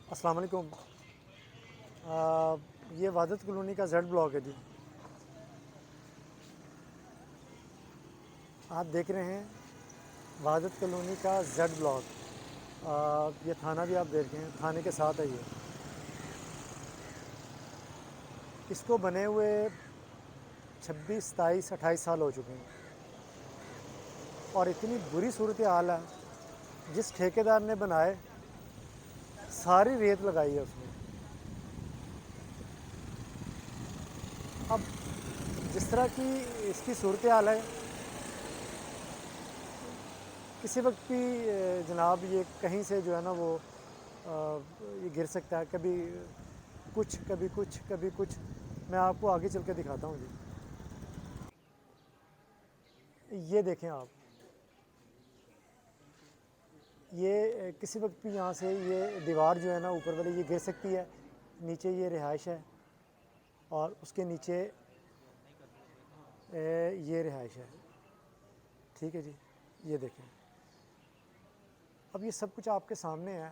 السلام علیکم۔ یہ وحدت کالونی کا زیڈ بلاک ہے جی، آپ دیکھ رہے ہیں وحدت کالونی کا زیڈ بلاک۔ یہ تھانہ بھی آپ دیکھ رہے ہیں، تھانے کے ساتھ ہے یہ۔ اس کو بنے ہوئے 26 27 28 سال ہو چکے ہیں، اور اتنی بری صورتحال ہے، جس ٹھیکیدار نے بنائے ساری ریت لگائی ہے اس نے۔ اب جس طرح کی اس کی صورتحال ہے، کسی وقت بھی جناب یہ کہیں سے جو ہے نا وہ یہ گر سکتا ہے، کبھی کچھ کبھی کچھ کبھی کچھ۔ میں آپ کو آگے چل کے دکھاتا ہوں جی۔ یہ دیکھیں آپ، یہ کسی وقت بھی یہاں سے یہ دیوار جو ہے نا اوپر والی یہ گر سکتی ہے۔ نیچے یہ رہائش ہے، اور اس کے نیچے یہ رہائش ہے، ٹھیک ہے جی۔ یہ دیکھیں، اب یہ سب کچھ آپ کے سامنے ہے۔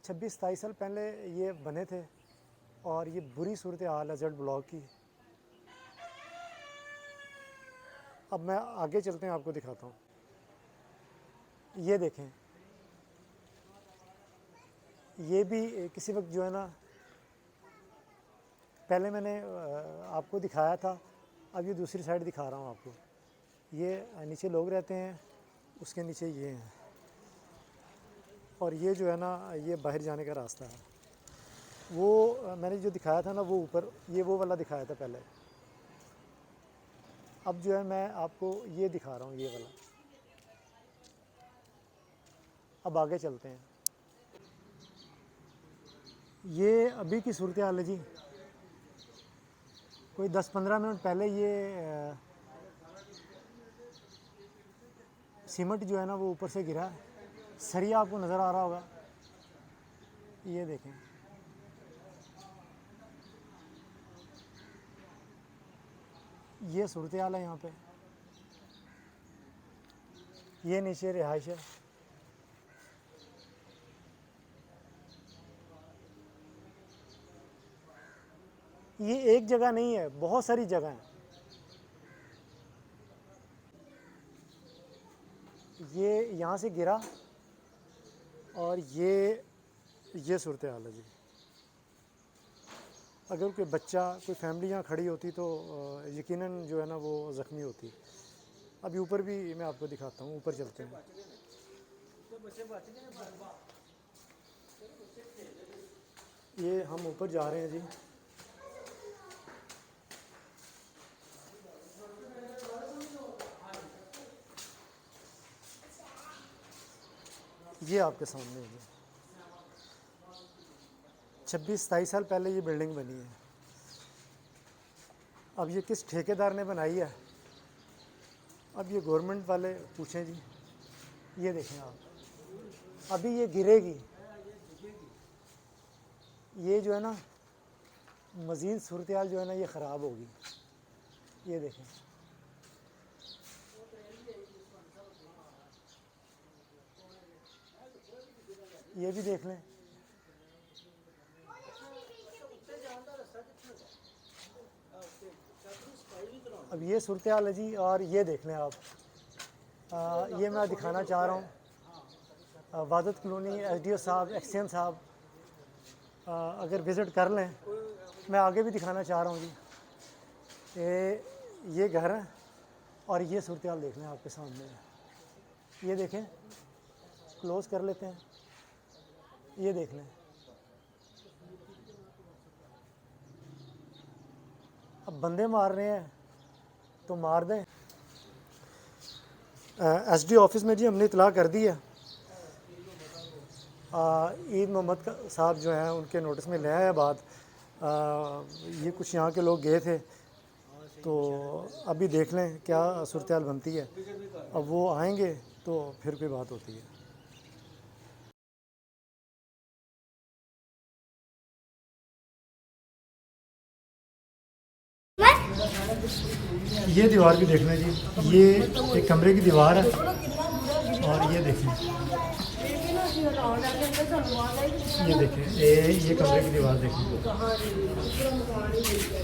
26 27 سال پہلے یہ بنے تھے، اور یہ بری صورتحال ہے زیڈ بلاک کی۔ اب میں آگے چلتے ہیں، آپ کو دکھاتا ہوں۔ یہ دیکھیں، یہ بھی کسی وقت جو ہے نا، پہلے میں نے آپ کو دکھایا تھا، اب یہ دوسری سائڈ دکھا رہا ہوں آپ کو۔ یہ نیچے لوگ رہتے ہیں، اس کے نیچے یہ ہیں، اور یہ جو ہے نا یہ باہر جانے کا راستہ ہے۔ وہ میں نے جو دکھایا تھا نا وہ اوپر، یہ وہ والا دکھایا تھا پہلے۔ اب جو ہے میں آپ کو یہ دکھا رہا ہوں، یہ والا۔ اب آگے چلتے ہیں۔ یہ ابھی کی صورتحال ہے جی، کوئی 10 15 منٹ پہلے یہ سیمنٹ جو ہے نا وہ اوپر سے گرا ہے۔ سریا آپ کو نظر آ رہا ہوگا، یہ دیکھیں۔ یہ صورتحال ہے یہاں پہ، یہ نیچے رہائش ہے۔ یہ ایک جگہ نہیں ہے، بہت ساری جگہ ہیں۔ یہ یہاں سے گرا، اور یہ صورتحال ہے جی۔ اگر کوئی بچہ، کوئی فیملی یہاں کھڑی ہوتی تو یقیناً جو ہے نا وہ زخمی ہوتی۔ ابھی اوپر بھی میں آپ کو دکھاتا ہوں، اوپر چلتے ہیں۔ یہ ہم اوپر جا رہے ہیں جی۔ یہ آپ کے سامنے ہے جی، 26 27 سال پہلے یہ بلڈنگ بنی ہے۔ اب یہ کس ٹھیکیدار نے بنائی ہے، اب یہ گورنمنٹ والے پوچھیں جی۔ یہ دیکھیں آپ، ابھی یہ گرے گی، یہ جو ہے نا مزید صورتحال جو ہے نا یہ خراب ہوگی۔ یہ دیکھیں، یہ بھی دیکھ لیں۔ اب یہ صورتحال ہے جی، اور یہ دیکھ لیں آپ۔ یہ میں دکھانا چاہ رہا ہوں، وحدت کالونی ایس ڈی او صاحب، ایکسین صاحب اگر وزٹ کر لیں۔ میں آگے بھی دکھانا چاہ رہا ہوں جی، کہ یہ گھر ہے، اور یہ صورتحال دیکھ لیں آپ کے سامنے ہے۔ یہ دیکھیں، کلوز کر لیتے ہیں، یہ دیکھ لیں۔ اب بندے مار رہے ہیں تو مار دیں۔ ایس ڈی آفس میں جی ہم نے اطلاع کر دی ہے۔ عید محمد صاحب جو ہیں ان کے نوٹس میں لے آیا بات۔ یہ کچھ یہاں کے لوگ گئے تھے، تو ابھی دیکھ لیں کیا صورتحال بنتی ہے۔ اب وہ آئیں گے تو پھر کوئی بات ہوتی ہے۔ یہ دیوار بھی دیکھ لیں جی، یہ ایک کمرے کی دیوار ہے، اور یہ دیکھیں یہ دیکھیں یہ کمرے کی دیوار دیکھیں, کہاں پورا مکان ہی مل گیا.